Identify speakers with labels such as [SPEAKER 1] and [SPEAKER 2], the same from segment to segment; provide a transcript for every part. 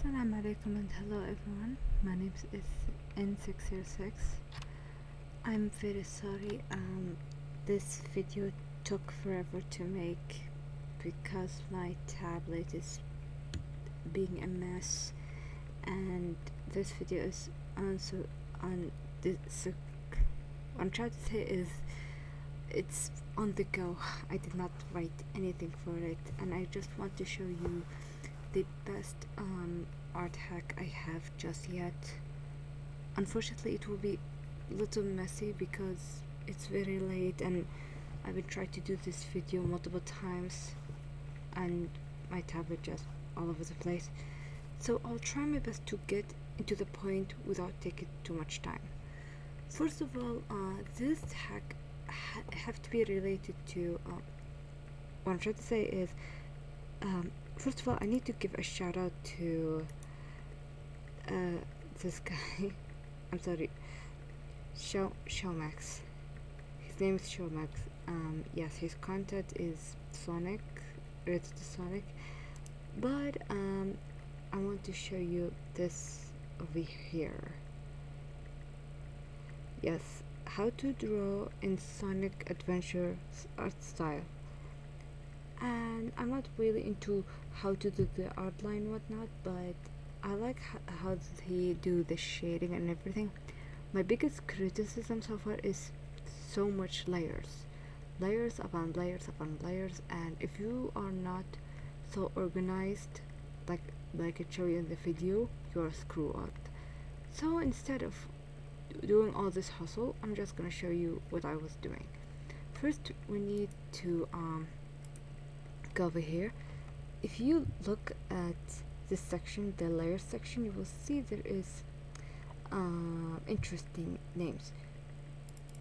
[SPEAKER 1] Assalamu alaikum and hello everyone. My name is N606. I'm very sorry this video took forever to make because my tablet is being a mess, and this video is also on this. What I'm trying to say is it's on the go. I did not write anything for it, and I just want to show you the best art hack I have just yet. Unfortunately, it will be a little messy because it's very late and I've been trying to do this video multiple times and my tablet just all over the place. So I'll try my best to get into the point without taking too much time. First of all, this hack have to be related to what I'm trying to say is first of all, I need to give a shout out to this guy. I'm sorry, Showmax. His name is Showmax. Yes, his content is Sonic, related to Sonic. But I want to show you this over here. Yes, how to draw in Sonic Adventure art style. And I'm not really into how to do the outline and whatnot, but I like how he do the shading and everything. My biggest criticism so far is so much layers upon layers upon layers, and if you are not so organized like I show you in the video, you're screwed up. So instead of doing all this hustle, I'm just gonna show you what I was doing. First, we need to go over here. If you look at this section, the layer section, you will see there is interesting names.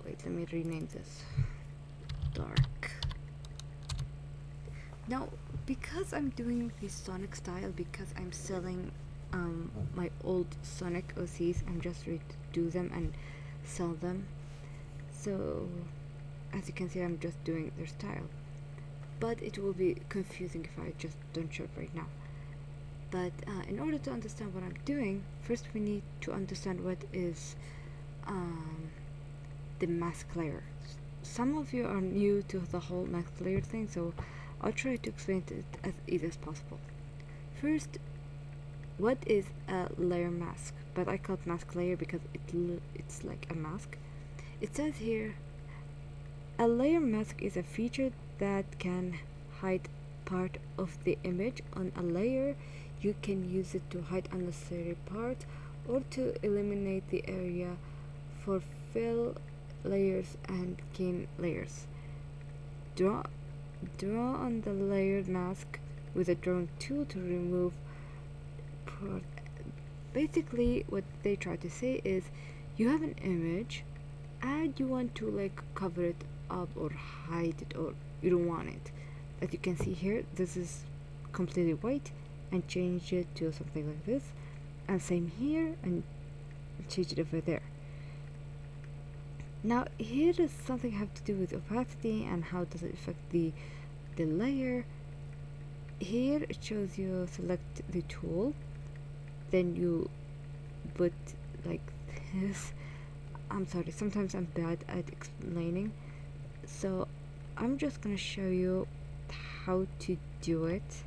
[SPEAKER 1] Wait, let me rename this. Dark. Now, because I'm doing the Sonic style, because I'm selling my old Sonic OCs, I'm just ready to do them and sell them. So as you can see, I'm just doing their style. But it will be confusing if I just don't show it right now. But in order to understand what I'm doing, first we need to understand what is the mask layer. Some of you are new to the whole mask layer thing, so I'll try to explain it as easy as possible. First, what is a layer mask? But I call it mask layer because it's like a mask. It says here, a layer mask is a feature that can hide part of the image on a layer. You can use it to hide unnecessary parts or to eliminate the area for fill layers and gain layers. Draw on the layered mask with a drawing tool to remove part. Basically, what they try to say is you have an image and you want to like cover it up or hide it, or you don't want it. As you can see here, this is completely white, and change it to something like this, and same here, and change it over there. Now here is something have to do with opacity and how does it affect the layer. Here it shows you select the tool, then you put like this. I'm sorry, sometimes I'm bad at explaining, so I'm just gonna show you how to do it.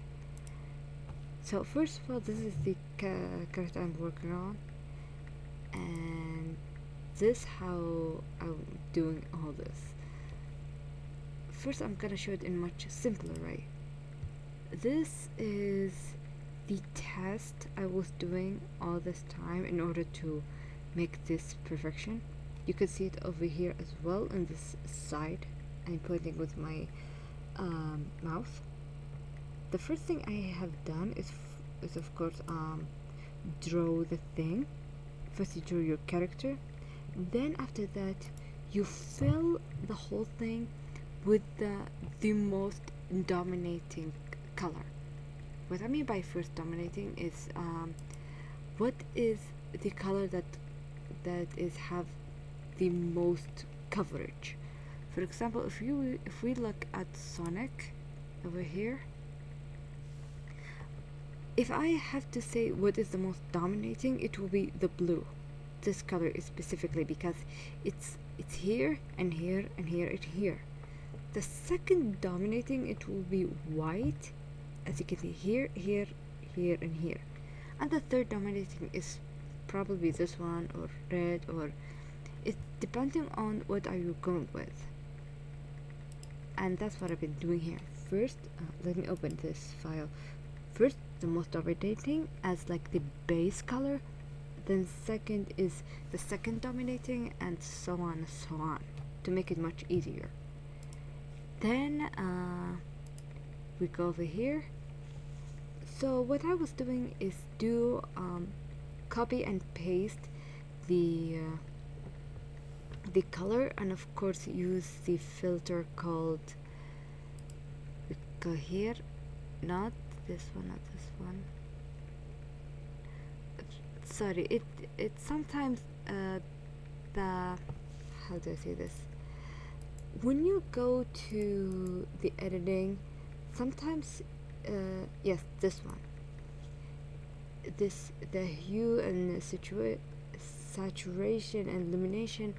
[SPEAKER 1] So first of all, this is the character I'm working on, and this how I'm doing all this. First, I'm gonna show it in much simpler way. This is the test I was doing all this time in order to make this perfection. You can see it over here as well on this side. I'm pointing with my mouse. The first thing I have done is of course draw the thing. First you draw your character, then after that you fill the whole thing with the most dominating color. What I mean by first dominating is what is the color that is have the most coverage. For example, if we look at Sonic over here, If I have to say what is the most dominating, it will be the blue. This color is specifically because it's here and here and here and here. The second dominating, it will be white, as you can see here, here, here, and here. And the third dominating is probably this one, or red, or it's depending on what are you going with. And that's what I've been doing here. First, let me open this file. First, the most dominating as like the base color, then second is the second dominating, and so on and so on, to make it much easier. Then we go over here. So what I was doing is do copy and paste the color, and of course use the filter called, we go here, not this one, not this one, sorry, it sometimes the, how do I say this, when you go to the editing, sometimes yes, this one, the hue and the saturation and illumination,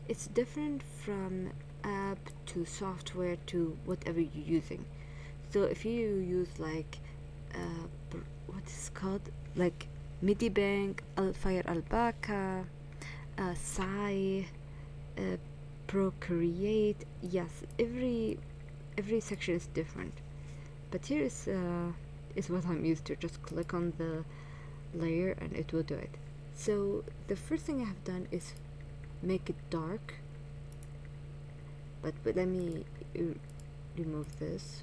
[SPEAKER 1] it's different from app to software to whatever you're using. So if you use like what is called, like Medibank, Fire Alpaca, Sai, Procreate, yes, every section is different. But here is what I'm used to. Just click on the layer and it will do it. So the first thing I have done is make it dark, but let me remove this.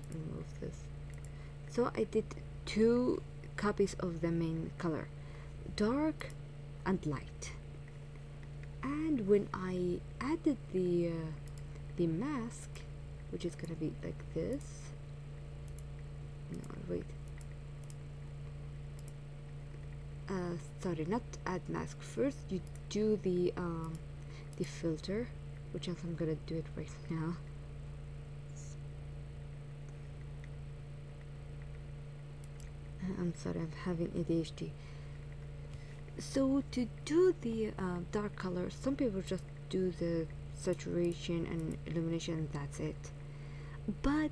[SPEAKER 1] So I did 2 copies of the main color, dark and light. And when I added the mask, which is gonna be like this, no wait, sorry, not add mask, first you do the filter, which I'm gonna do it right now. I'm sorry, I'm having ADHD. So to do the dark color, some people just do the saturation and illumination and that's it. But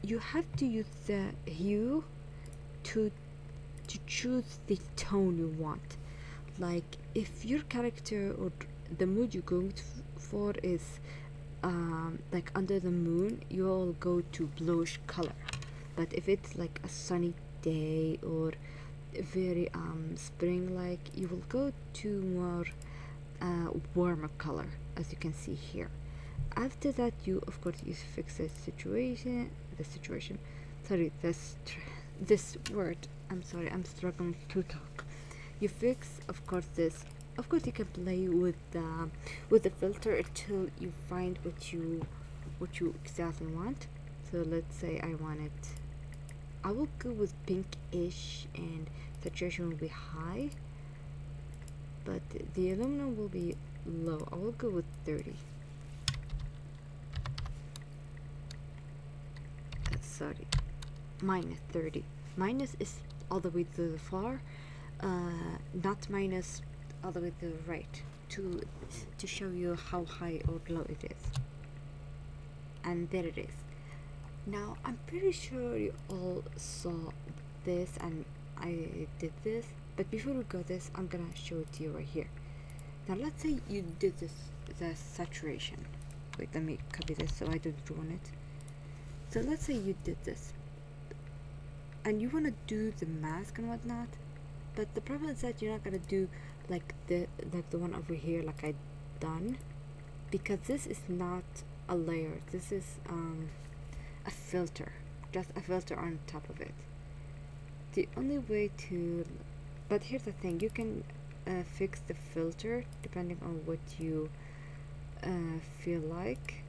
[SPEAKER 1] you have to use the hue to choose the tone you want. Like if your character or the mood you're going for is like under the moon, you'll go to bluish color. But if it's like a sunny day or very spring like, you will go to more warmer color, as you can see here. After that, you of course you fix the situation, sorry, this word, I'm sorry, I'm struggling to talk. You fix, of course, this. Of course, you can play with the filter until you find what you exactly want. So let's say I want it, I will go with pinkish and saturation will be high, but the aluminum will be low. I will go with 30. Sorry, minus 30. Minus is all the way to the far, not minus all the way to the right, to show you how high or low it is. And there it is. Now I'm pretty sure you all saw this and I did this, but before we go this, I'm gonna show it to you right here. Now let's say you did this, the saturation. Wait, let me copy this so I don't ruin it. So let's say you did this and you want to do the mask and whatnot, but the problem is that you're not gonna do like the one over here like I done, because this is not a layer. This is a filter, just a filter on top of it. The only way to, but here's the thing, you can fix the filter depending on what you feel like,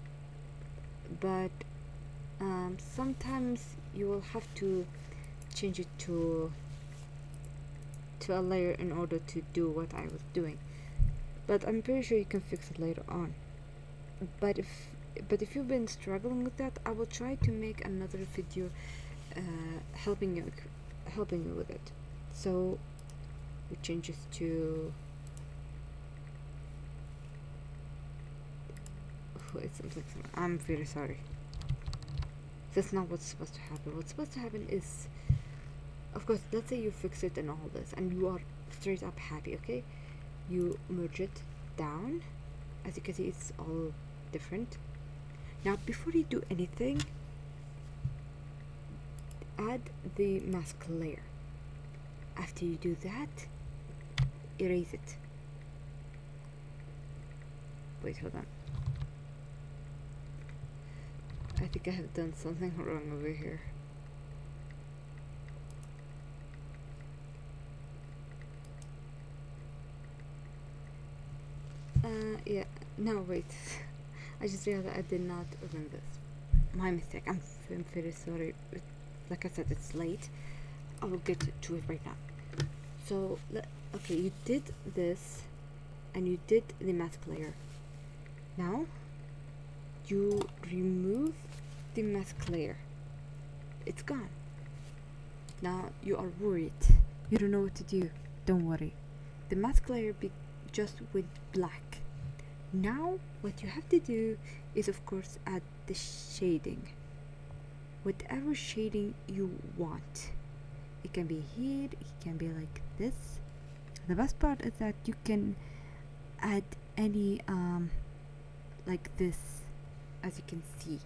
[SPEAKER 1] but sometimes you will have to change it to a layer in order to do what I was doing, but I'm pretty sure you can fix it later on. But if you've been struggling with that, I will try to make another video helping you with it. So we change this to wait, something. I'm very sorry. That's not what's supposed to happen. What's supposed to happen is, of course, let's say you fix it and all this, and you are straight up happy, okay? You merge it down. As you can see, it's all different. Now, before you do anything, add the mask layer. After you do that, erase it. Wait, hold on. I think I have done something wrong over here. Yeah, no, wait. I just realized I did not open this. My mistake. I'm very sorry. Like I said, it's late. I will get to it right now. So, okay, you did this, and you did the mask layer. Now, you remove the mask layer. It's gone. Now you are worried. You don't know what to do. Don't worry. The mask layer just with black. Now what you have to do is, of course, add the shading. Whatever shading you want. It can be here, it can be like this. The best part is that you can add any like this, as you can see.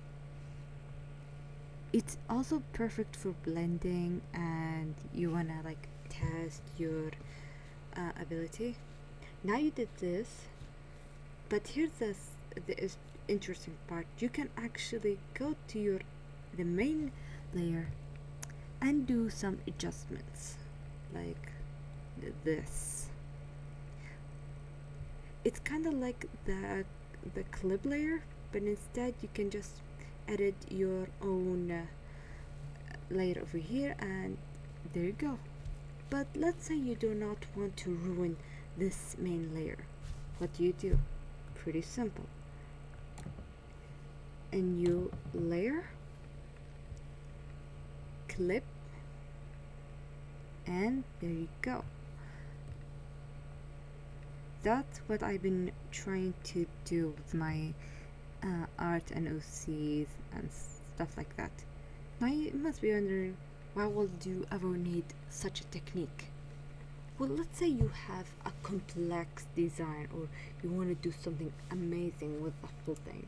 [SPEAKER 1] It's also perfect for blending and you wanna like test your ability. Now you did this, but here's the interesting part. You can actually go to the main layer and do some adjustments like this. It's kind of like the clip layer, but instead you can just edit your own layer over here, and there you go. But let's say you do not want to ruin this main layer. What do? Pretty simple. A new layer, clip, and there you go. That's what I've been trying to do with my art and OCs and stuff like that. Now you must be wondering, why would you ever need such a technique? Well, let's say you have a complex design or you want to do something amazing with the whole thing,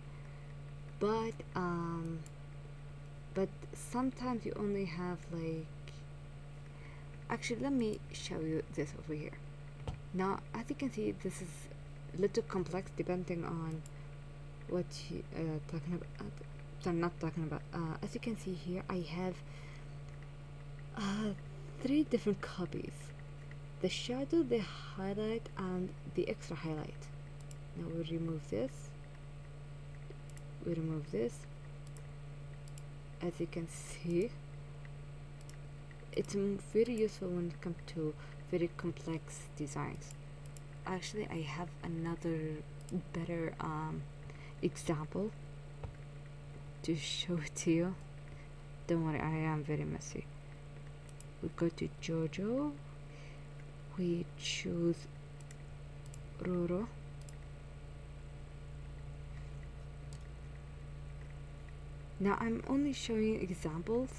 [SPEAKER 1] but sometimes you only have like, actually let me show you this over here. Now as you can see, this is a little complex depending on what you talking about. I'm not talking about. As you can see here, I have 3 different copies: the shadow, the highlight, and the extra highlight. Now we remove this. We remove this. As you can see, it's very useful when it comes to very complex designs. Actually, I have another better example to show it to you. Don't worry, I am very messy. We go to Jojo, we choose Roro, now I'm only showing examples.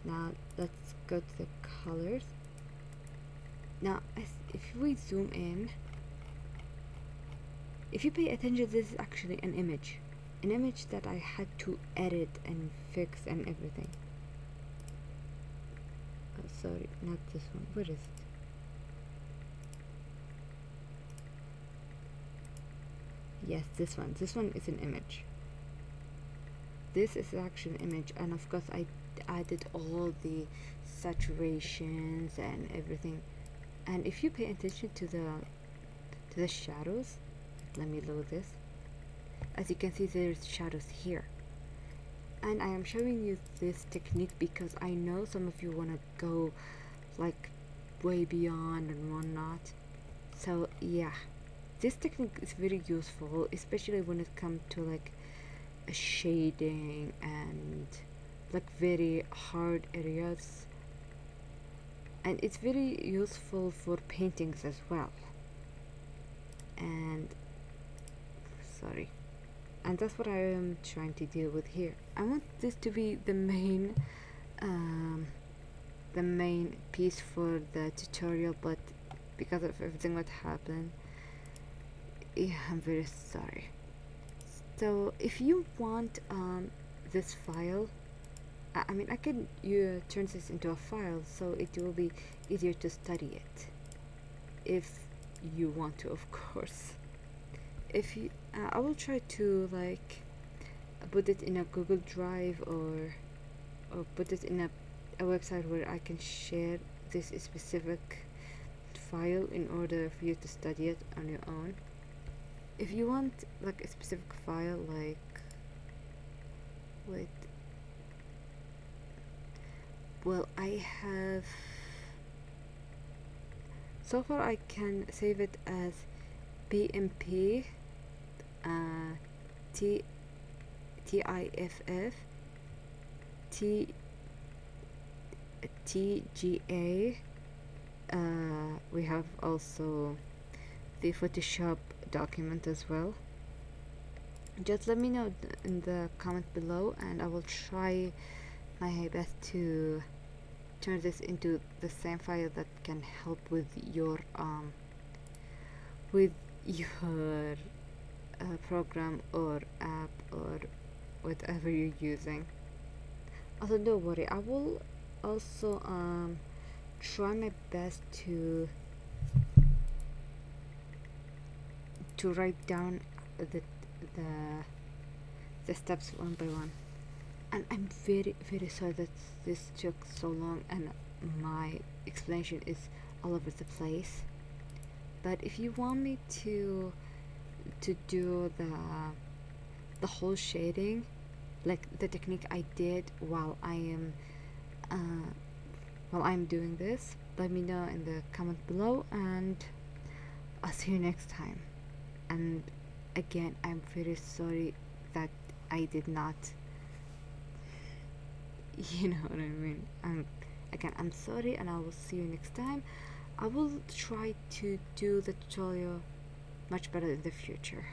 [SPEAKER 1] Now let's go to the colors. Now if we zoom in, if you pay attention, this is actually an image that I had to edit and fix and everything. Oh, sorry, not this one. Where is it? Yes, this one is an image. This is actually an image, and of course I added all the saturations and everything. And if you pay attention to the shadows, let me load this. As you can see, there's shadows here, and I am showing you this technique because I know some of you want to go like way beyond and whatnot. So yeah, this technique is very useful, especially when it comes to like a shading and like very hard areas. and it's very useful for paintings as well. And sorry, and that's what I am trying to deal with here. I want this to be um, the main piece for the tutorial, but because of everything what happened, yeah, I'm very sorry. So if you want this file, I mean, I can turn this into a file, so it will be easier to study it if you want to, of course. If you I will try to like put it in a Google Drive, or put it in a website where I can share this specific file in order for you to study it on your own. If you want like a specific file, like, wait, well, I have, so far I can save it as BMP T TIFF T TGA. We have also the Photoshop document as well. Just let me know in the comment below, and I will try my best to turn this into the same file that can help with your program or app or whatever you're using. Also, don't worry, I will also try my best to write down the the steps one by one. And I'm very sorry that this took so long and my explanation is all over the place. But if you want me to do the whole shading, like the technique I did while I'm doing this, let me know in the comment below, and I'll see you next time. And again, I'm very sorry that I did not, you know what I mean. I'm sorry, and I will see you next time. I will try to do the tutorial much better in the future.